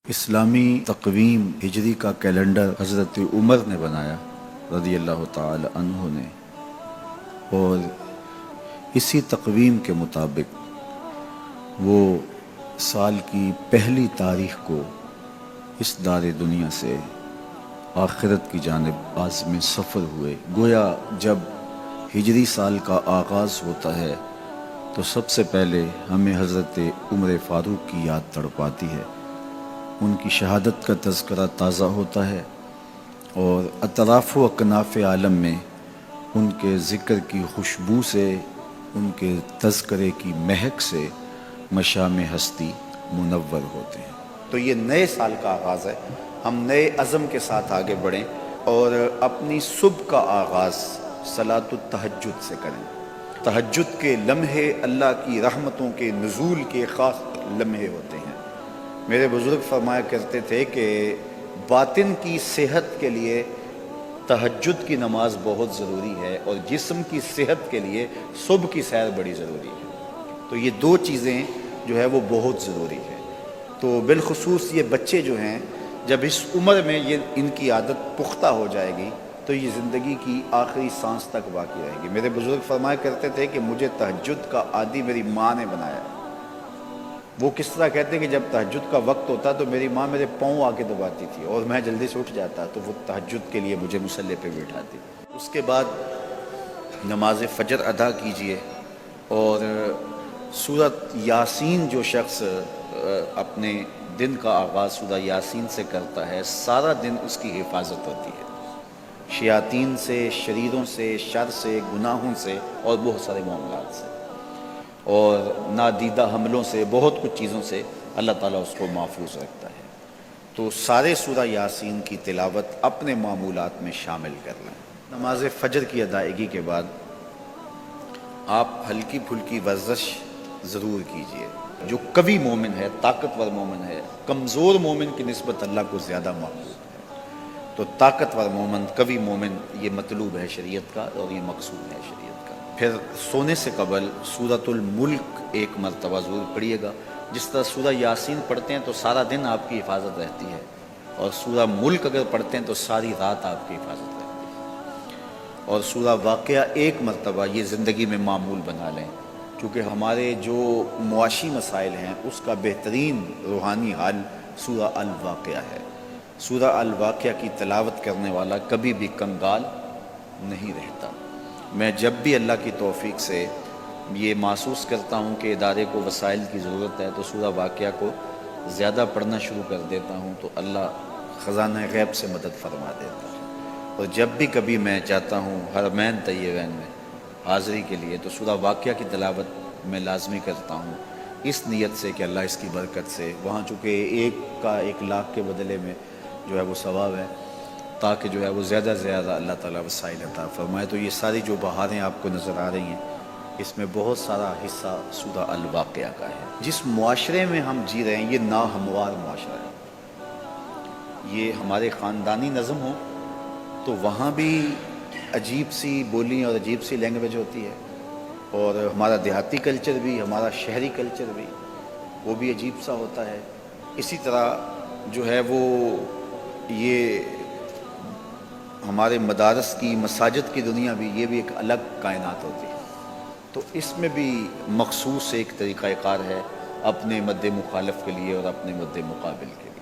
اسلامی تقویم ہجری کا کیلنڈر حضرت عمر نے بنایا رضی اللہ تعالی عنہ نے، اور اسی تقویم کے مطابق وہ سال کی پہلی تاریخ کو اس دار دنیا سے آخرت کی جانب عازم سفر ہوئے۔ گویا جب ہجری سال کا آغاز ہوتا ہے تو سب سے پہلے ہمیں حضرت عمر فاروق کی یاد تڑپاتی ہے، ان کی شہادت کا تذکرہ تازہ ہوتا ہے، اور اطراف و اکناف عالم میں ان کے ذکر کی خوشبو سے، ان کے تذکرے کی مہک سے مشام ہستی منور ہوتے ہیں۔ تو یہ نئے سال کا آغاز ہے، ہم نئے عزم کے ساتھ آگے بڑھیں اور اپنی صبح کا آغاز صلاۃ التہجد سے کریں۔ تہجد کے لمحے اللہ کی رحمتوں کے نزول کے خاص لمحے ہوتے ہیں۔ میرے بزرگ فرمایا کرتے تھے کہ باطن کی صحت کے لیے تہجد کی نماز بہت ضروری ہے، اور جسم کی صحت کے لیے صبح کی سیر بڑی ضروری ہے۔ تو یہ دو چیزیں جو ہے وہ بہت ضروری ہے۔ تو بالخصوص یہ بچے جو ہیں، جب اس عمر میں ان کی عادت پختہ ہو جائے گی تو یہ زندگی کی آخری سانس تک باقی رہے گی۔ میرے بزرگ فرمایا کرتے تھے کہ مجھے تہجد کا عادی میری ماں نے بنایا۔ وہ کس طرح کہتے ہیں کہ جب تہجد کا وقت ہوتا تو میری ماں میرے پاؤں آ کے دباتی تھی اور میں جلدی سے اٹھ جاتا، تو وہ تہجد کے لیے مجھے مصلی پہ بٹھاتی۔ اس کے بعد نماز فجر ادا کیجئے، اور سورۃ یاسین جو شخص اپنے دن کا آغاز سورہ یاسین سے کرتا ہے، سارا دن اس کی حفاظت ہوتی ہے، شیاطین سے، شریروں سے، شر سے، گناہوں سے اور بہت سارے معاملات سے، اور نادیدہ حملوں سے، بہت کچھ چیزوں سے اللہ تعالیٰ اس کو محفوظ رکھتا ہے۔ تو سارے سورہ یاسین کی تلاوت اپنے معمولات میں شامل کر لیں۔ نماز فجر کی ادائیگی کے بعد آپ ہلکی پھلکی ورزش ضرور کیجئے۔ جو قوی مومن ہے، طاقتور مومن ہے، کمزور مومن کی نسبت اللہ کو زیادہ محبوب ہے، تو طاقتور مومن، قوی مومن، یہ مطلوب ہے شریعت کا اور یہ مقصود ہے شریعت کا۔ پھر سونے سے قبل سورۃ الملک ایک مرتبہ ضرور پڑھیے گا۔ جس طرح سورہ یاسین پڑھتے ہیں تو سارا دن آپ کی حفاظت رہتی ہے، اور سورہ ملک اگر پڑھتے ہیں تو ساری رات آپ کی حفاظت رہتی ہے۔ اور سورہ واقعہ ایک مرتبہ یہ زندگی میں معمول بنا لیں، کیونکہ ہمارے جو معاشی مسائل ہیں اس کا بہترین روحانی حل سورہ الواقعہ ہے۔ سورہ الواقعہ کی تلاوت کرنے والا کبھی بھی کنگال نہیں رہتا۔ میں جب بھی اللہ کی توفیق سے یہ محسوس کرتا ہوں کہ ادارے کو وسائل کی ضرورت ہے تو سورہ واقعہ کو زیادہ پڑھنا شروع کر دیتا ہوں، تو اللہ خزانہ غیب سے مدد فرما دیتا ہے۔ اور جب بھی کبھی میں جاتا ہوں حرمین طیبین میں حاضری کے لیے تو سورہ واقعہ کی تلاوت میں لازمی کرتا ہوں، اس نیت سے کہ اللہ اس کی برکت سے، وہاں چونکہ ایک کا 1,00,000 کے بدلے میں جو ہے وہ ثواب ہے، تاکہ جو ہے وہ زیادہ سے زیادہ اللہ تعالیٰ وسائل عطا فرمائے۔ تو یہ ساری جو بہاریں آپ کو نظر آ رہی ہیں، اس میں بہت سارا حصہ سورہ الواقعہ کا ہے۔ جس معاشرے میں ہم جی رہے ہیں یہ ناہموار معاشرہ ہے۔ یہ ہمارے خاندانی نظم ہو تو وہاں بھی عجیب سی بولی اور عجیب سی لینگویج ہوتی ہے، اور ہمارا دیہاتی کلچر بھی، ہمارا شہری کلچر بھی، وہ بھی عجیب سا ہوتا ہے۔ اسی طرح جو ہے وہ یہ ہمارے مدارس کی، مساجد کی دنیا بھی، یہ بھی ایک الگ کائنات ہوتی ہے۔ تو اس میں بھی مخصوص ایک طریقہ کار ہے اپنے مد مخالف کے لیے اور اپنے مد مقابل کے لیے۔